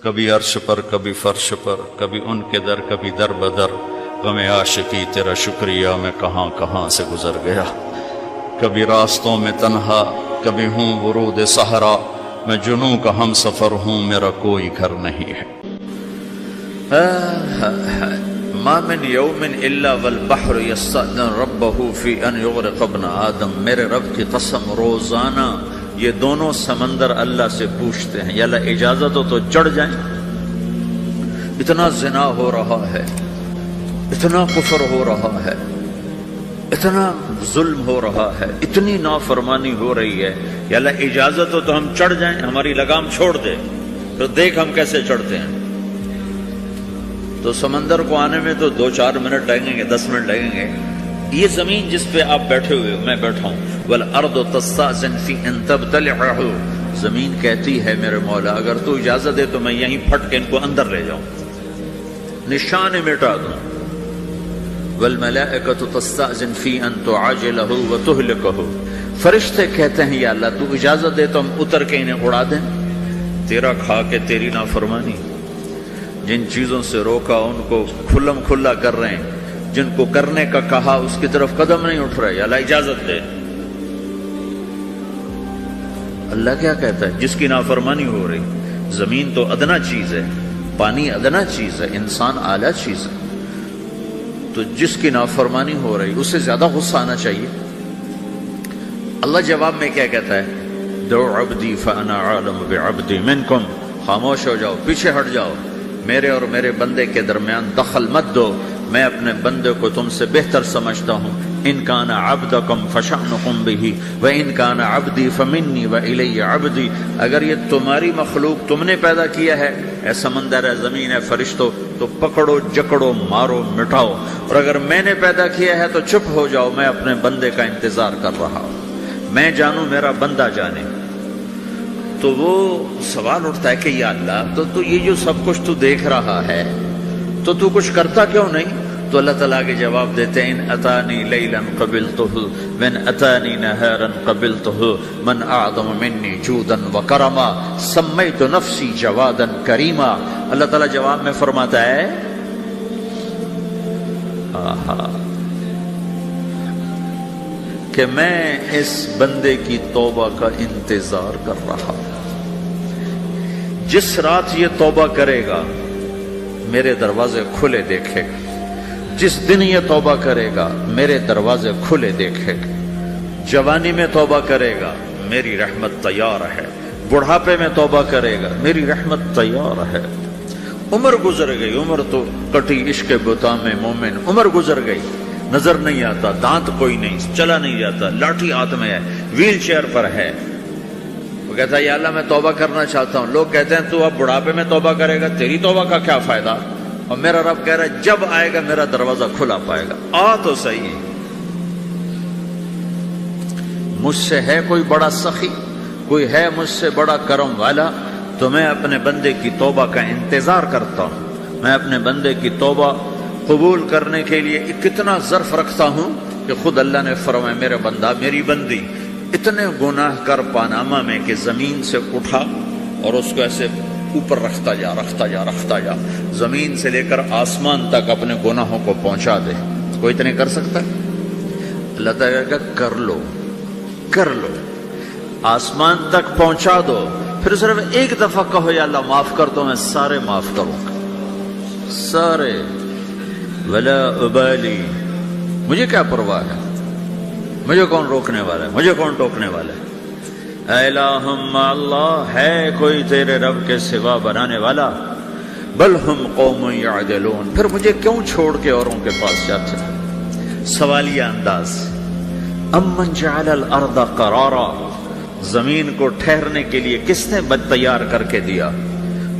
کبھی عرش پر کبھی فرش پر، کبھی ان کے در کبھی در بدر، غم عاشقی تیرا شکریہ میں کہاں کہاں سے گزر گیا، کبھی راستوں میں تنہا کبھی ہوں ورود صحرا، میں جنوں کا ہم سفر ہوں میرا کوئی گھر نہیں ہے۔ ما من یوم الا والبحر یستأذن ربہ فی ان یغرق ابن آدم، میرے رب کی قسم روزانہ یہ دونوں سمندر اللہ سے پوچھتے ہیں یا اللہ اجازت ہو تو چڑھ جائیں، اتنا زنا ہو رہا ہے، اتنا کفر ہو رہا ہے، اتنا ظلم ہو رہا ہے، اتنی نافرمانی ہو رہی ہے، یا اللہ اجازت ہو تو ہم چڑھ جائیں، ہماری لگام چھوڑ دے تو دیکھ ہم کیسے چڑھتے ہیں۔ تو سمندر کو آنے میں تو 2-4 منٹ لگیں گے، 10 منٹ لگیں گے۔ یہ زمین جس پہ آپ بیٹھے ہوئے میں بیٹھا ہوں، والارض تستأذن فی ان تبتلعہ، زمین کہتی ہے میرے مولا اگر تو اجازت دے تو میں یہیں پھٹ کے ان کو اندر لے جاؤں، نشان مٹا دوں۔ والملائکۃ تستأذن فی ان تعاجلہ وتہلکہ، فرشتے کہتے ہیں یا اللہ تو اجازت دے تو ہم اتر کے انہیں اڑا دیں، تیرا کھا کے تیری نافرمانی، جن چیزوں سے روکا ان کو کھلم کھلا کر رہے ہیں، جن کو کرنے کا کہا اس کی طرف قدم نہیں اٹھ رہے، یا اللہ اجازت دے۔ اللہ کیا کہتا ہے؟ جس کی نافرمانی ہو رہی، زمین تو ادنا چیز ہے، پانی ادنا چیز ہے، انسان اعلیٰ چیز ہے، تو جس کی نافرمانی ہو رہی اسے زیادہ غصہ آنا چاہیے۔ اللہ جواب میں کیا کہتا ہے؟ دعو عبدی فانا عالم بعبدی منکم، خاموش ہو جاؤ، پیچھے ہٹ جاؤ، میرے اور میرے بندے کے درمیان دخل مت دو، میں اپنے بندے کو تم سے بہتر سمجھتا ہوں۔ ان کان عبدکم فشأنکم بہ وان کان عبدی فمنی والی عبدی، اگر یہ تمہاری مخلوق تم نے پیدا کیا ہے، اے سمندر ہے، زمین ہے، فرشتوں، تو پکڑو جکڑو مارو مٹاؤ، اور اگر میں نے پیدا کیا ہے تو چپ ہو جاؤ، میں اپنے بندے کا انتظار کر رہا ہوں، میں جانوں میرا بندہ جانے۔ تو وہ سوال اٹھتا ہے کہ یا اللہ تو یہ جو سب کچھ تو دیکھ رہا ہے تو تو کچھ کرتا کیوں نہیں؟ تو اللہ تعالیٰ کے جواب دیتے ہیں ان اتانی لیلا قبلتہ من اتانی نہارا قبلتہ من اعظم منی جودا وکرما سمیت نفسی جوادا کریما۔ اللہ تعالیٰ جواب میں فرماتا ہے کہ میں اس بندے کی توبہ کا انتظار کر رہا ہوں، جس رات یہ توبہ کرے گا میرے دروازے کھلے دیکھے گا، جس دن یہ توبہ کرے گا میرے دروازے کھلے دیکھے گا، جوانی میں توبہ کرے گا میری رحمت تیار ہے، بڑھاپے میں توبہ کرے گا میری رحمت تیار ہے۔ عمر گزر گئی، عمر تو کٹی عشق بتا میں مومن، عمر گزر گئی، نظر نہیں آتا، دانت کوئی نہیں، چلا نہیں جاتا، لاٹھی ہاتھ میں ہے، ویل چیئر پر ہے، وہ کہتا ہے یا اللہ میں توبہ کرنا چاہتا ہوں۔ لوگ کہتے ہیں تو اب بڑھاپے میں توبہ کرے گا، تیری توبہ کا کیا فائدہ؟ اور میرا رب کہہ رہا ہے جب آئے گا میرا دروازہ کھلا پائے گا، آ تو صحیح۔ مجھ سے ہے کوئی بڑا سخی، کوئی ہے مجھ سے بڑا کرم والا، تو میں اپنے بندے کی توبہ کا انتظار کرتا ہوں، میں اپنے بندے کی توبہ قبول کرنے کے لیے کتنا ظرف رکھتا ہوں کہ خود اللہ نے فرمایا میرا بندہ میری بندی اتنے گناہ کر پاناما میں کہ زمین سے اٹھا اور اس کو ایسے اوپر رکھتا جا رکھتا جا رکھتا جا، زمین سے لے کر آسمان تک اپنے گناہوں کو پہنچا دے۔ کوئی اتنے کر سکتا ہے؟ اللہ تعالیٰ کا کر لو کر لو، آسمان تک پہنچا دو، پھر صرف ایک دفعہ کہو یا اللہ معاف کر دو، میں سارے معاف کروں گا، سارے، ولا ابالی، مجھے کیا پرواہ ہے، مجھے کون روکنے والا ہے، مجھے کون ٹوکنے والا ہے۔ اے الہم اللہ، ہے کوئی تیرے رب کے سوا بنانے والا؟ بل ہم قوم یعدلون، پھر مجھے کیوں چھوڑ کے اوروں کے پاس جاتے ہیں؟ سوالیہ انداز۔ امن جعل الارض قرارا، زمین کو ٹھہرنے کے لیے کس نے تیار کر کے دیا؟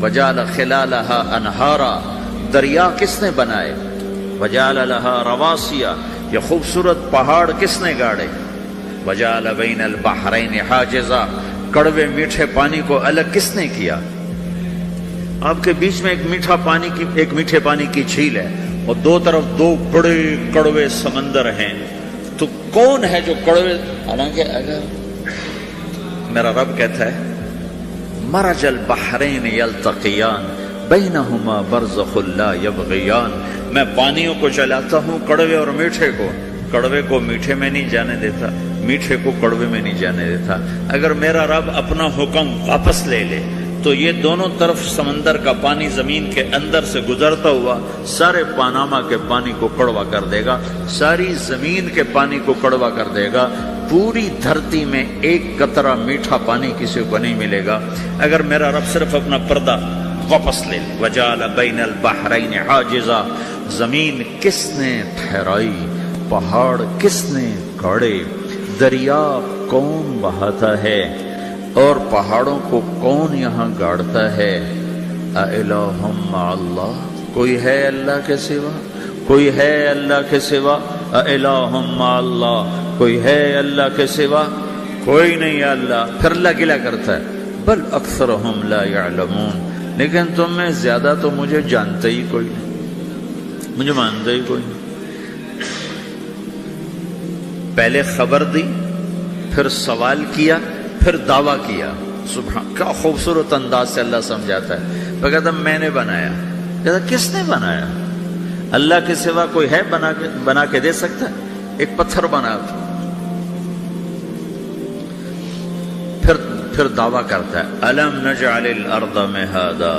وجعل خلالها انہارا، دریا کس نے بنائے؟ وجعل لها رواسیا، یہ خوبصورت پہاڑ کس نے گاڑے؟ وجعل بین البحرین حاجزا، کڑوے میٹھے پانی کو الگ کس نے کیا؟ آپ کے بیچ میں ایک میٹھے پانی کی جھیل ہے اور دو طرف دو بڑے کڑوے سمندر ہیں، تو کون ہے جو کڑوے؟ حالانکہ اگر میرا رب کہتا ہے مرج البحرین یلتقیان بینہما برزخ لا یبغیان. میں پانیوں کو چلاتا ہوں، کڑوے اور میٹھے کو. کڑوے کو میٹھے میں نہیں جانے دیتا، میٹھے کو کڑوے میں نہیں جانے دیتا. اگر میرا رب اپنا حکم واپس لے لے تو یہ دونوں طرف سمندر کا پانی زمین کے اندر سے گزرتا ہوا سارے پاناما کے پانی کو کڑوا کر دے گا، ساری زمین کے پانی کو کڑوا کر دے گا. پوری دھرتی میں ایک قطرہ میٹھا پانی کسی کو نہیں ملے گا اگر میرا رب صرف اپنا پردہ واپس لے لے. وجعل بین البحرین حاجزا. زمین کس نے ٹھہرائی، پہاڑ کس نے گاڑے، دریا کون بہاتا ہے اور پہاڑوں کو کون یہاں گاڑتا ہے. اِلٰہٌ مع اللہ. کوئی ہے اللہ کے سوا؟ کوئی ہے اللہ کے سوا؟ اِلٰہٌ مع اللہ. کوئی ہے اللہ کے سوا؟ کوئی نہیں ہے اللہ. پھر اللہ گلہ کرتا ہے بل اکثرہم لا یعلمون. لیکن تم میں زیادہ تو مجھے جانتے ہی کوئی نہیں، مجھے مانتے ہی کوئی نہیں. پہلے خبر دی، پھر سوال کیا، پھر دعویٰ کیا. سبحان، کیا خوبصورت انداز سے اللہ سمجھاتا ہے. وہ کہتا میں نے بنایا. کہتا کس نے بنایا؟ اللہ کے سوا کوئی ہے بنا کے دے سکتا ہے؟ ایک پتھر بنا. پھر دعویٰ کرتا ہے الم نجعل الارض مہادا،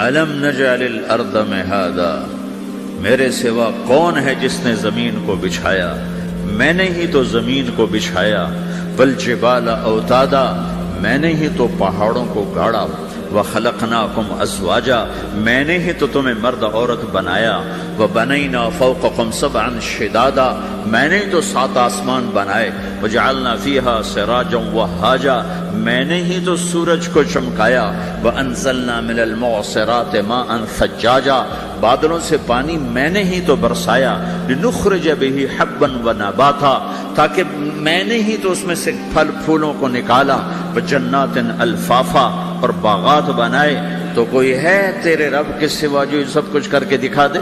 الم نجعل الارض مہادا. میرے سوا کون ہے جس نے زمین کو بچھایا؟ میں نے ہی تو زمین کو بچھایا. والجبال اوتادا. میں نے ہی تو پہاڑوں کو گاڑا. وخلقناکم ازواجا. میں نے ہی تو تمہیں مرد عورت بنایا. وبنینا فوقکم سبعا شدادا. میں نے ہی تو 7 آسمان بنائے. وجعلنا فیہا سراجا وہاجا. میں نے ہی تو سورج کو چمکایا. وانزلنا من المعصرات ماء ثجاجا. بادلوں سے پانی میں نے ہی تو برسایا. لنخرج به حبا ونباتا. تاکہ میں نے ہی تو اس میں سے پھل پھولوں کو نکالا. وجنات الفافا. اور باغات بنائے. تو کوئی ہے تیرے رب کے سوا جو سب کچھ کر کے دکھا دے؟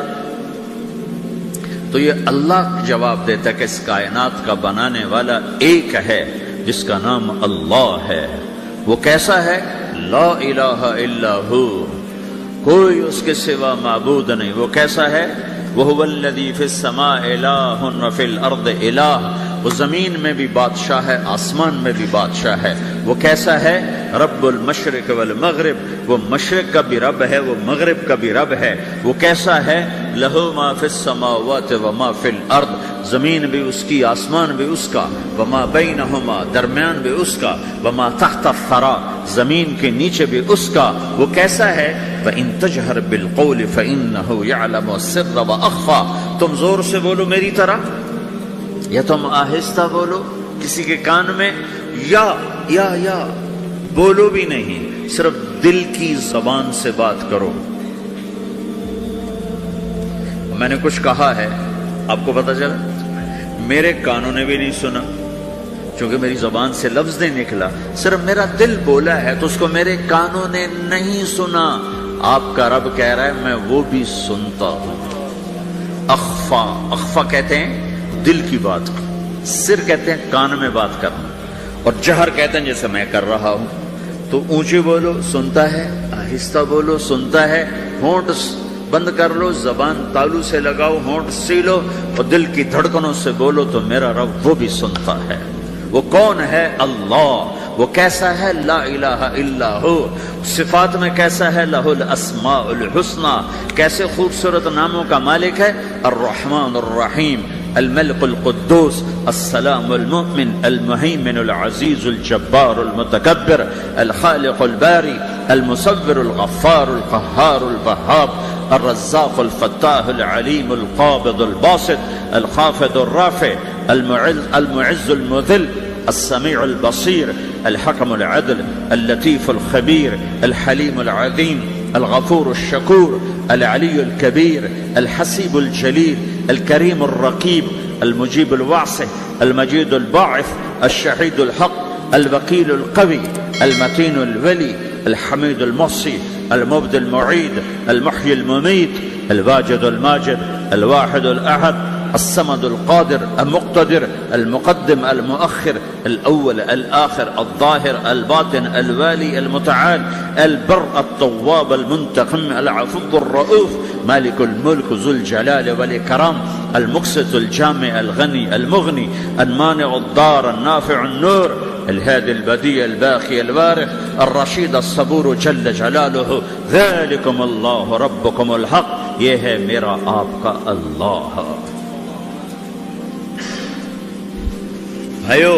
تو یہ اللہ جواب دیتا ہے کہ اس کائنات کا بنانے والا ایک ہے جس کا نام اللہ ہے. وہ کیسا ہے؟ لا الہ الا ہو. کوئی اس کے سوا معبود نہیں. وہ کیسا ہے؟ وَهُوَ الَّذِي فِي السَّمَاءِ إِلَٰهٌ وَفِي الْأَرْضِ إِلَٰهٌ. وہ زمین میں بھی بادشاہ ہے، آسمان میں بھی بادشاہ ہے. وہ کیسا ہے؟ رب المشرق والمغرب. وہ مشرق کا بھی رب ہے، وہ مغرب کا بھی رب ہے. وہ کیسا ہے؟ لَهُ مَا فِي السَّمَاوَاتِ وَمَا فِي الْأَرْضِ. زمین بھی اس کی، آسمان بھی اس کا. وَمَا بَيْنَهُمَا. درمیان بھی اس کا. وَمَا تَحْتَ الثَّرَىٰ. زمین کے نیچے بھی اس کا. وہ کیسا ہے؟ فَإِن تَجْهَرْ بِالْقَوْلِ فَإِنَّهُ يَعْلَمُ السِّرَّ وَأَخْفَىٰ. تم زور سے بولو میری طرح، یا تم آہستہ بولو کسی کے کان میں، یا بولو بھی نہیں، صرف دل کی زبان سے بات کرو. میں نے کچھ کہا ہے، آپ کو پتہ چلا؟ میرے کانوں نے بھی نہیں سنا چونکہ میری زبان سے لفظ نہیں نکلا. صرف میرا دل بولا ہے تو اس کو میرے کانوں نے نہیں سنا. آپ کا رب کہہ رہا ہے میں وہ بھی سنتا ہوں. اخفا کہتے ہیں دل کی بات، سر کہتے ہیں کان میں بات کرنا، اور جہر کہتے ہیں جیسے میں کر رہا ہوں. تو اونچی بولو سنتا ہے، آہستہ بولو سنتا ہے. ہونٹ بند کر لو، زبان تالو سے لگاؤ، ہونٹ سیلو اور دل کی دھڑکنوں سے بولو تو میرا رب وہ بھی سنتا ہے. وہ کون ہے؟ اللہ. وہ کیسا ہے؟ لا الہ الا ہو. صفات میں کیسا ہے؟ لہ الاسماء الحسنى. کیسے خوبصورت ناموں کا مالک ہے؟ الرحمن الرحیم، الملك القدوس، السلام المؤمن، المهيمن العزيز الجبار المتكبر، الخالق الباري، المصور الغفار القهار الوهاب، الرزاق الفتاح العليم القابض الباسط، الخافض الرافع، المعز المذل، السميع البصير، الحكم العدل، اللطيف الخبير، الحليم العظيم، الغفور الشكور، العلي الكبير، الحسيب الجليل، الكريم الرقيب، المجيب الواسع، المجيد الباعث، الشهيد الحق، الوكيل القوي، المتين الولي، الحميد المحصي، المبدي المعيد، المحيي المميت، الواجد الماجد، الواحد الأحد، الصمد القادر المقتدر المقدم المؤخر الأول الآخر الظاهر الباطن الوالي المتعال البر التواب المنتقم العفو الرؤوف مالك الملك ذو الجلال والإكرام المقسط الجامع الغني المغني المانع الضار النافع النور الهادي البديع الباقي الوارث الرشيد الصبور جل جلالہ ذلكم اللہ ربكم الحق، یہ ہے میرا آپ کا اللہ۔ بھائیو،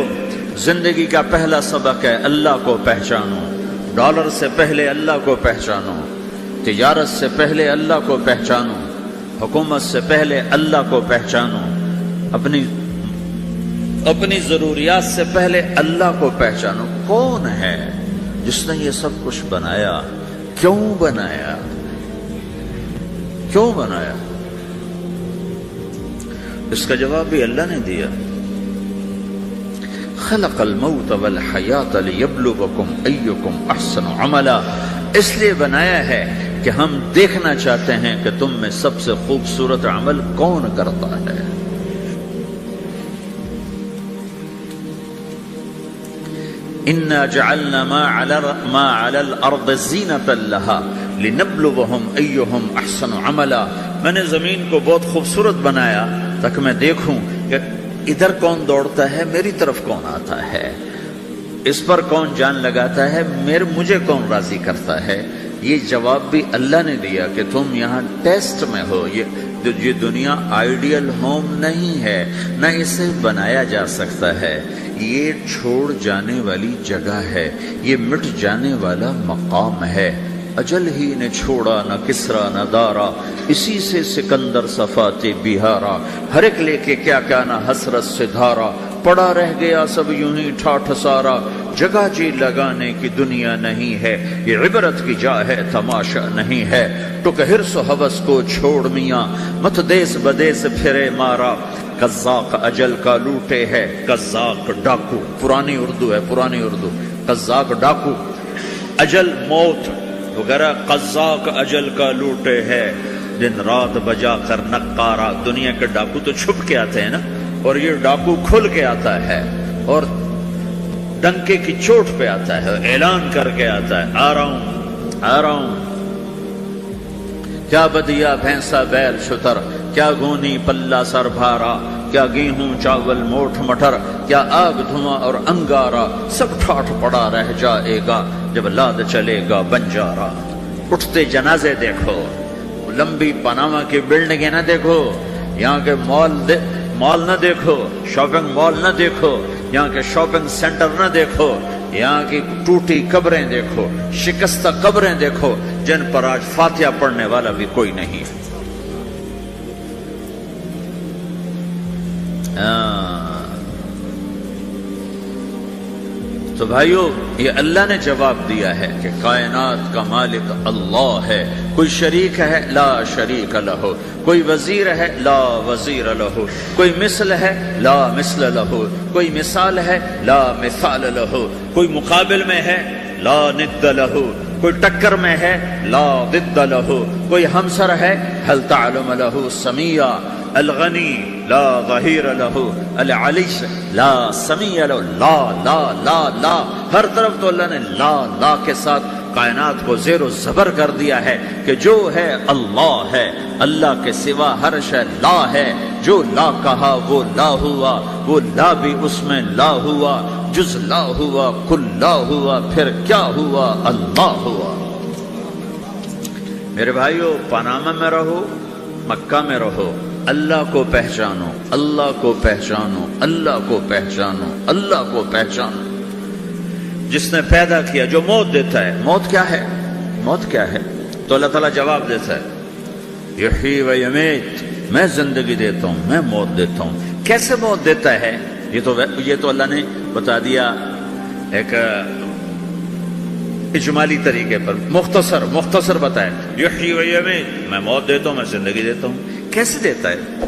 زندگی کا پہلا سبق ہے اللہ کو پہچانو۔ ڈالر سے پہلے اللہ کو پہچانو، تجارت سے پہلے اللہ کو پہچانو، حکومت سے پہلے اللہ کو پہچانو، اپنی ضروریات سے پہلے اللہ کو پہچانو۔ کون ہے جس نے یہ سب کچھ بنایا؟ کیوں بنایا؟ کیوں بنایا؟ اس کا جواب بھی اللہ نے دیا۔ خلق الموت والحیات لیبلوکم ایکم احسن عملا، اس لیے بنایا ہے کہ ہم دیکھنا چاہتے ہیں کہ تم میں سب سے خوبصورت عمل کون کرتا ہے۔ انا جعلنا ما على الارض زینۃ لها لنبلوہم ایہم احسن عملا، میں نے زمین کو بہت خوبصورت بنایا تاکہ میں دیکھوں کہ ادھر کون دوڑتا ہے، میری طرف کون آتا ہے، اس پر کون جان لگاتا ہے، مجھے کون راضی کرتا ہے۔ یہ جواب بھی اللہ نے دیا کہ تم یہاں ٹیسٹ میں ہو۔ یہ دنیا آئیڈیل ہوم نہیں ہے، نہ اسے بنایا جا سکتا ہے، یہ چھوڑ جانے والی جگہ ہے، یہ مٹ جانے والا مقام ہے۔ اجل ہی نے چھوڑا نہ کسرا نہ دارا، اسی سے سکندر صفات بہارا، ہر ایک لے کے کیا کیا نہ حسرت سے دھارا، پڑا رہ گیا سب یوں ہی ٹھاٹھ سارا، جگہ جی لگانے کی دنیا نہیں ہے، یہ عبرت کی جا ہے تماشا نہیں ہے، ٹک حرص و ہوس کو چھوڑ میاں، مت دیس بدیس پھرے مارا، قزاق اجل کا لوٹے ہے، قزاق ڈاکو، پرانی اردو ہے، پرانی اردو، قزاق ڈاکو، اجل موت وغیرہ، قزاق اجل کا لوٹے ہے، دن رات بجا کر نقارا۔ دنیا کے ڈاکو تو چھپ کے آتے ہیں نا، اور یہ ڈاکو کھل کے آتا ہے اور ڈنکے کی چوٹ پہ آتا ہے، اعلان کر کے آتا ہے، آ رہا ہوں آ رہا ہوں۔ کیا بدیا بھینسا بیل شتر، کیا گونی پلہ سر بھارا، کیا گیہوں چاول موٹھ مٹر، کیا آگ دھواں اور انگارا، سب ٹھاٹھ پڑا رہ جائے گا جب لاد چلے گا بنجارا۔ اٹھتے جنازے دیکھو، لمبی پاناما کی بلڈنگیں نہ دیکھو، یہاں کے مال نہ دیکھو، شاپنگ مال نہ دیکھو، یہاں کے شاپنگ سینٹر نہ دیکھو، یہاں کی ٹوٹی قبریں دیکھو، شکستہ قبریں دیکھو، جن پر آج فاتحہ پڑھنے والا بھی کوئی نہیں ہے۔ تو بھائیو، یہ اللہ نے جواب دیا ہے کہ کائنات کا مالک اللہ ہے، کوئی شریک ہے لا شریک لہ، کوئی وزیر ہے لا وزیر لہ، کوئی مثل ہے لا مثل لہ، کوئی مثال ہے لا مثال لہ، کوئی مقابل میں ہے لا ند لہ، کوئی ٹکر میں ہے لا ضد لہ، کوئی ہمسر ہے هل تعلم لہ سمیہ، الغنی لا ظہیر لہ، العلی لا سمیع لہ، لا لا لا لا، ہر طرف تو اللہ نے لا لا کے ساتھ کائنات کو زیر و زبر کر دیا ہے کہ جو ہے اللہ ہے، اللہ کے سوا ہر شے لا ہے، جو لا کہا وہ لا ہوا، وہ لا بھی اس میں لا ہوا، جز لا ہوا کل لا ہوا، پھر کیا ہوا؟ اللہ ہوا۔ میرے بھائیو، پاناما میں رہو، مکہ میں رہو، اللہ کو پہچانو، اللہ کو پہچانو، اللہ کو پہچانو، اللہ کو پہچانو۔ جس نے پیدا کیا، جو موت دیتا ہے، موت کیا ہے؟ موت کیا ہے؟ تو اللہ تعالیٰ جواب دیتا ہے، یحیی و یمیت، میں زندگی دیتا ہوں، میں موت دیتا ہوں۔ کیسے موت دیتا ہے؟ یہ تو اللہ نے بتا دیا ایک اجمالی طریقے پر، مختصر بتائے، یحیی و یمیت، میں موت دیتا ہوں، میں زندگی دیتا ہوں۔ کیسے دیتا ہے؟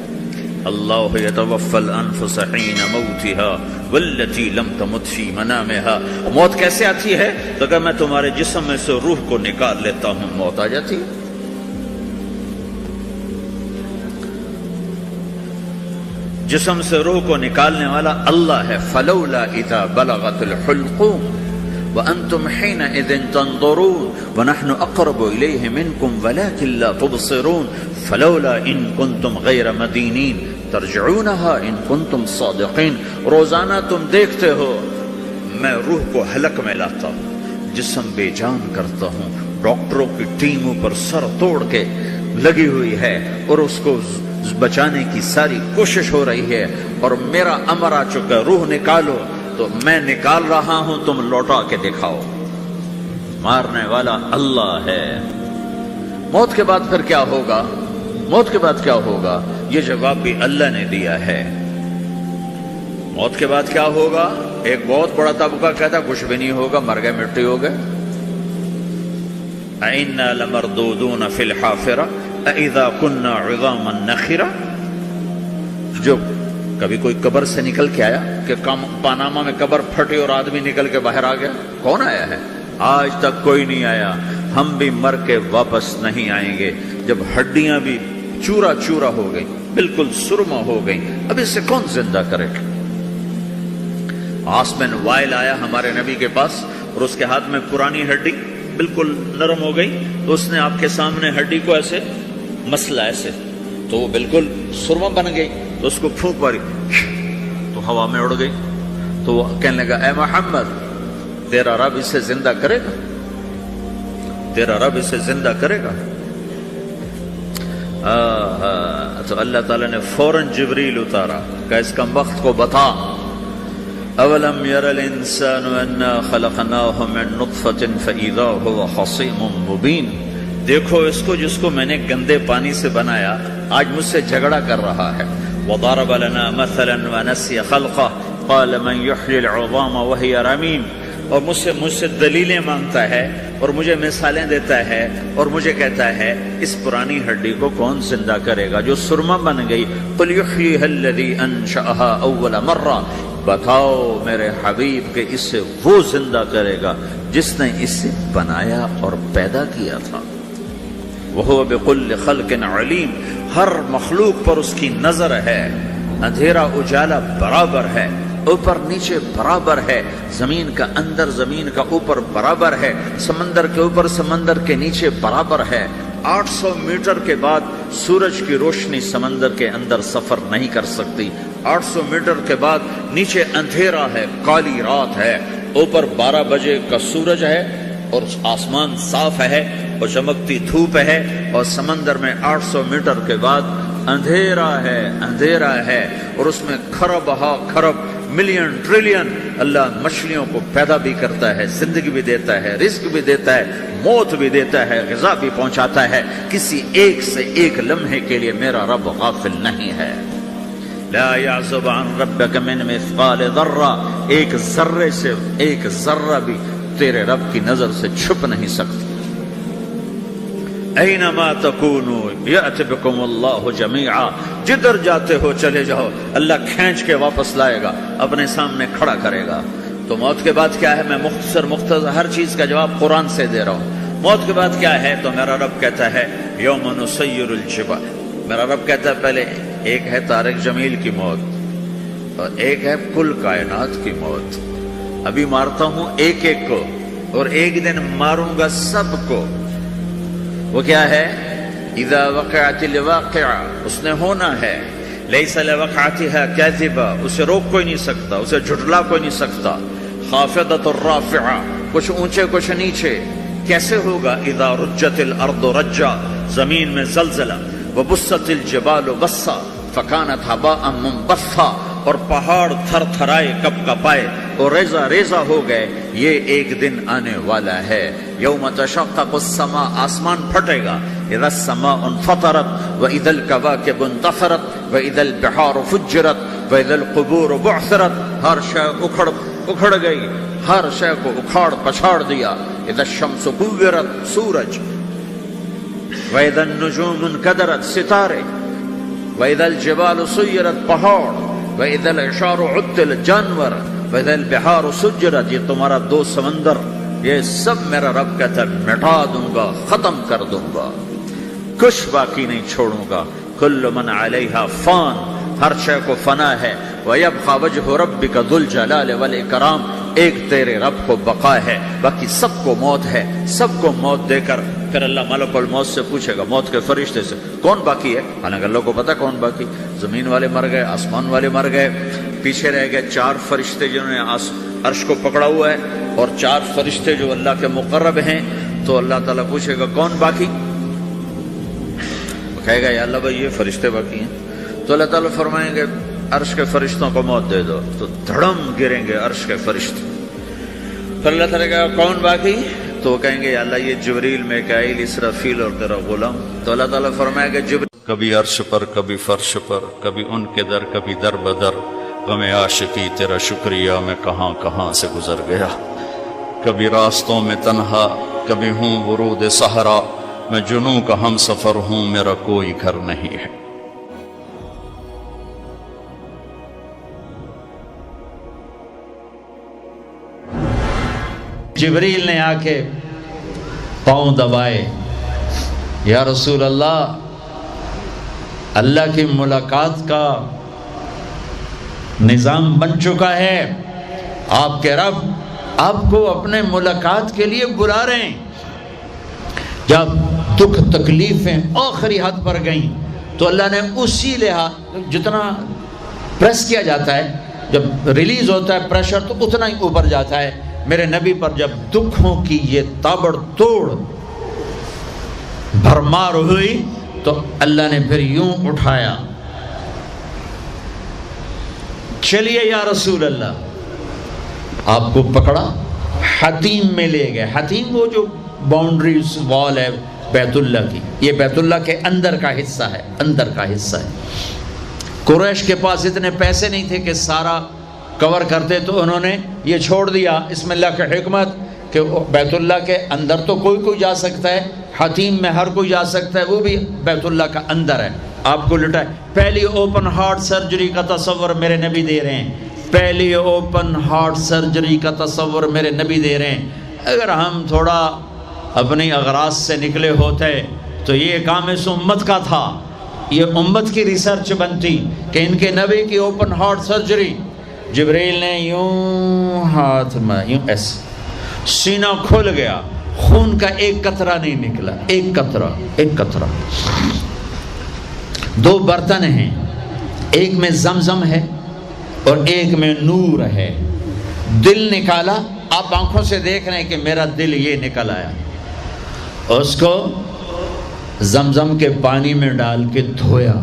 اللہ یتوفی الانفس حین موتها والتی لم تمت فی منامها۔ موت کیسے آتی ہے؟ تو کہ میں تمہارے جسم میں سے روح کو نکال لیتا ہوں، موت آ جاتی ہے۔ جسم سے روح کو نکالنے والا اللہ ہے. فلولا اذا بلغت الحلقوم وانتم حينئذ تنظرون ونحن اقرب اليه منكم ولكن لا تبصرون فلولا ان كنتم غير مدينين ترجعونها ان كنتم صادقين. روزانہ تم دیکھتے ہو میں روح کو حلق میں لاتا ہوں، جسم بے جان کرتا ہوں، ڈاکٹروں کی ٹیم اوپر سر توڑ کے لگی ہوئی ہے اور اس کو بچانے کی ساری کوشش ہو رہی ہے، اور میرا امر آ چکا، روح نکالو، تو میں نکال رہا ہوں، تم لوٹا کے دکھاؤ. مارنے والا اللہ ہے. موت کے بعد پھر کیا ہوگا؟ موت کے بعد کیا ہوگا؟ یہ جواب بھی اللہ نے دیا ہے. موت کے بعد کیا ہوگا؟ ایک بہت بڑا طبقہ کہتا کچھ بھی نہیں ہوگا، مر گئے، مٹی ہو گئے. اِنَّا لَمَرْدُودُونَ فِي الْحَافِرَةِ اَإِذَا كُنَّا عِظَامًا نَخِرَةً. جو کبھی کوئی قبر سے نکل کے آیا کہ پاناما میں قبر پھٹی اور آدمی نکل کے باہر آ گیا؟ کون آیا ہے؟ آج تک کوئی نہیں آیا. ہم بھی مر کے واپس نہیں آئیں گے. جب ہڈیاں بھی چورا چورا ہو گئی، بالکل سرما ہو گئی، اب اس سے کون زندہ کرے؟ آسمن وائل آیا ہمارے نبی کے پاس اور اس کے ہاتھ میں پرانی ہڈی بالکل نرم ہو گئی، تو اس نے آپ کے سامنے ہڈی کو ایسے مسلا ایسے، تو وہ بالکل سرما بن گئی. تو اس کو پھونک ماری تو ہوا میں اڑ گئی. تو وہ کہنے لگا اے محمد، تیرا رب اسے زندہ کرے گا؟ تیرا رب اسے زندہ کرے گا؟ تو اللہ تعالیٰ نے فوراً جبریل اتارا کہ اس کم وقت کو بتا، اولم یر الانسان انا خلقناہ من نطفۃ فاذا هو خصیم مبین. دیکھو اس کو جس کو میں نے گندے پانی سے بنایا، آج مجھ سے جھگڑا کر رہا ہے. وضرب لنا مثلا ونسی خلقہ قال من یحیی العظام وہی رمیم. اور مجھ سے دلیلیں مانگتا ہے اور مجھے مثالیں دیتا ہے اور مجھے کہتا ہے اس پرانی ہڈی کو کون زندہ کرے گا جو سرما بن گئی. قل یحییھا الذی انشأھا اول مرہ. بتاؤ میرے حبیب کہ اس سے وہ زندہ کرے گا جس نے اسے بنایا اور پیدا کیا تھا. وہو بکل خلق علیم. ہر مخلوق پر اس کی نظر ہے. اندھیرا اجالا برابر ہے، اوپر نیچے برابر ہے، زمین کا اندر زمین کا اوپر برابر ہے، سمندر کے اوپر سمندر کے نیچے برابر ہے. 800 میٹر کے بعد سورج کی روشنی سمندر کے اندر سفر نہیں کر سکتی. 800 میٹر کے بعد نیچے اندھیرا ہے، کالی رات ہے، اوپر 12 بجے کا سورج ہے اور آسمان صاف ہے اور چمکتی دھوپ ہے، اور سمندر میں 800 میٹر کے بعد اندھیرا ہے، اندھیرا ہے، اور اس میں کھرب ہا کھرب ملین ٹریلین اللہ مچھلیوں کو پیدا بھی کرتا ہے، زندگی بھی دیتا ہے، رزق بھی دیتا ہے، موت بھی دیتا ہے، غذا بھی پہنچاتا ہے. کسی ایک سے ایک لمحے کے لیے میرا رب غافل نہیں ہے. لا يعزب عن ربك من مثقال ذرہ. ایک ذرے سے ایک ذرہ بھی تیرے رب کی نظر سے چھپ نہیں سکتی. اینما تکونوا یأت بکم اللہ جمیعا. جدھر جاتے ہو چلے جاؤ، اللہ کھینچ کے واپس لائے گا، اپنے سامنے کھڑا کرے گا. تو موت کے بعد کیا ہے؟ میں مختصر ہر چیز کا جواب قرآن سے دے رہا ہوں. موت کے بعد کیا ہے؟ تو میرا رب کہتا ہے یوم نسیر الجبال. میرا رب کہتا ہے پہلے ایک ہے طارق جمیل کی موت اور ایک ہے کل کائنات کی موت. ابھی مارتا ہوں ایک ایک کو اور ایک دن ماروں گا سب کو. وہ کیا ہے؟ اذا وقعت الواقعہ، اس نے ہونا ہے. لیس لوقعتها کاذبہ، اسے روک کوئی نہیں سکتا، اسے جھٹلا کوئی نہیں سکتا. خافضۃ الرافعہ، کچھ اونچے کچھ نیچے. کیسے ہوگا؟ اذا رجت الارض رجا، زمین میں زلزلہ. وبست الجبال بسا فکانت ہباء منبثا، اور پہاڑ تھر تھرائے کپ کپائے اور ریزہ ریزہ ہو گئے. یہ ایک دن آنے والا ہے. یوم تشقق السماء، آسمان پھٹے گا. اذا السماء انفطرت واذا الكواكب انتثرت واذا البحار فجرت واذا القبور بعثرت. ہر شے اکھڑ گئی، ہر شے کو اکھاڑ پچھاڑ دیا. اذا الشمس كورت، سورج. واذا النجوم انكدرت، ستارے. واذا الجبال سيرت، پہاڑ. واذا العشار عطلت، جانور. واذا البحار سجرت، یہ تمہارا دو سمندر، یہ سب میرا رب کہتا ہے مٹا دوں گا، ختم کر دوں گا، کچھ باقی نہیں چھوڑوں گا. کل من علیہا فان، ہر شے کو فنا ہے، وَيَبْقَى وَجْهُ رَبِّكَ ذُو الْجَلَالِ وَالْإِكْرَامِ، ایک تیرے رب کو بقا ہے، باقی سب کو موت ہے۔ سب کو موت دے کر پھر اللہ ملک الموت سے پوچھے گا، موت کے فرشتے سے، کون باقی ہے؟ حالانکہ اللہ کو پتہ کون باقی، زمین والے مر گئے، آسمان والے مر گئے، پیچھے رہ گئے 4 فرشتے جنہوں نے عرش کو پکڑا ہوا ہے، اور 4 فرشتے جو اللہ کے مقرب ہیں۔ تو اللہ تعالیٰ پوچھے گا کون باقی؟ وہ کہے گا یا اللہ بھائی یہ فرشتے باقی ہیں۔ تو اللہ تعالیٰ فرمائیں گے عرش کے فرشتوں کو موت دے دو، تو دھڑم گریں گے عرش کے فرشتے۔ پھر اللہ تعالیٰ کہا کون باقی؟ تو وہ کہیں گے یا اللہ یہ جبریل، میکائیل، اسرافیل اور تیرا غلام۔ تو اللہ تعالیٰ فرمائے گا جبریل کبھی عرش پر، کبھی فرش پر، کبھی ان کے در، کبھی در بدر، غم عاشقی تیرا شکریہ میں کہاں کہاں سے گزر گیا، کبھی راستوں میں تنہا، کبھی ہوں ورود صحرا، میں جنوں کا ہم سفر ہوں، میرا کوئی گھر نہیں ہے۔ جبریل نے آ کے پاؤں دبائے، یا رسول اللہ، اللہ کی ملاقات کا نظام بن چکا ہے، آپ کے رب آپ کو اپنے ملاقات کے لیے بلا رہے ہیں۔ جب دکھ تکلیفیں آخری حد پر گئیں تو اللہ نے اسی لحاظ، جتنا پریس کیا جاتا ہے، جب ریلیز ہوتا ہے پریشر تو اتنا ہی اوپر جاتا ہے، میرے نبی پر جب دکھوں کی یہ تابڑ توڑ بھرمار ہوئی تو اللہ نے پھر یوں اٹھایا، چلیے یا رسول اللہ، آپ کو پکڑا، حتیم میں لے گئے۔ حتیم وہ جو باؤنڈری وال ہے بیت اللہ کی، یہ بیت اللہ کے اندر کا حصہ ہے، اندر کا حصہ ہے۔ قریش کے پاس اتنے پیسے نہیں تھے کہ سارا کور کرتے، تو انہوں نے یہ چھوڑ دیا، اسم اللہ کی حکمت، کہ بیت اللہ کے اندر تو کوئی جا سکتا ہے، حتیم میں ہر کوئی جا سکتا ہے، وہ بھی بیت اللہ کا اندر ہے۔ آپ کو لٹائے، پہلی اوپن ہارٹ سرجری کا تصور میرے نبی دے رہے ہیں، پہلی اوپن ہارٹ سرجری کا تصور میرے نبی دے رہے ہیں۔ اگر ہم تھوڑا اپنی اغراض سے نکلے ہوتے تو یہ کام اس امت کا تھا، یہ امت کی ریسرچ بنتی کہ ان کے نبی کی اوپن ہارٹ سرجری۔ جبریل نے یوں ہاتھ میں یوں ایسے، سینہ کھل گیا، خون کا ایک قطرہ نہیں نکلا، ایک قطرہ۔ 2 برتن ہیں، ایک میں زمزم ہے اور ایک میں نور ہے۔ دل نکالا، آپ آنکھوں سے دیکھ رہے ہیں کہ میرا دل یہ نکل آیا، اس کو زمزم کے پانی میں ڈال کے دھویا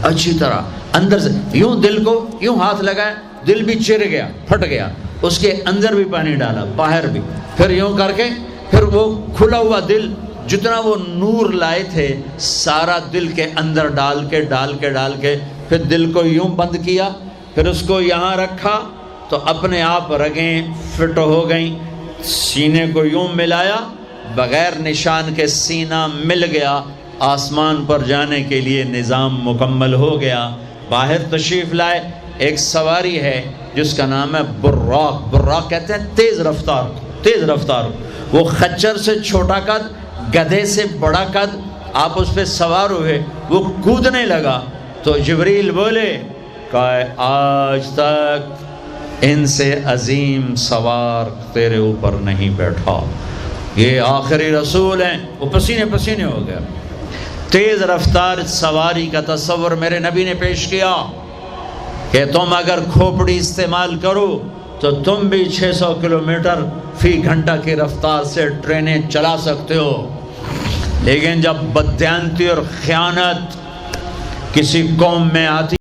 اچھی طرح اندر سے، یوں دل کو یوں ہاتھ لگایا، دل بھی چر گیا، پھٹ گیا، اس کے اندر بھی پانی ڈالا، باہر بھی، پھر یوں کر کے، پھر وہ کھلا ہوا دل جتنا وہ نور لائے تھے سارا دل کے اندر ڈال کے پھر دل کو یوں بند کیا، پھر اس کو یہاں رکھا تو اپنے آپ رگیں فٹ ہو گئیں، سینے کو یوں ملایا، بغیر نشان کے سینہ مل گیا، آسمان پر جانے کے لیے نظام مکمل ہو گیا۔ باہر تشریف لائے، ایک سواری ہے جس کا نام ہے براق کہتے ہیں تیز رفتار، وہ خچر سے چھوٹا قد، گدھے سے بڑا قد، آپ اس پہ سوار ہوئے، وہ کودنے لگا تو جبریل بولے کہ آج تک ان سے عظیم سوار تیرے اوپر نہیں بیٹھا، یہ آخری رسول ہیں۔ وہ پسینے ہو گیا۔ تیز رفتار سواری کا تصور میرے نبی نے پیش کیا کہ تم اگر کھوپڑی استعمال کرو تو تم بھی 600 کلومیٹر فی گھنٹہ کی رفتار سے ٹرینیں چلا سکتے ہو، لیکن جب بددیانتی اور خیانت کسی قوم میں آتی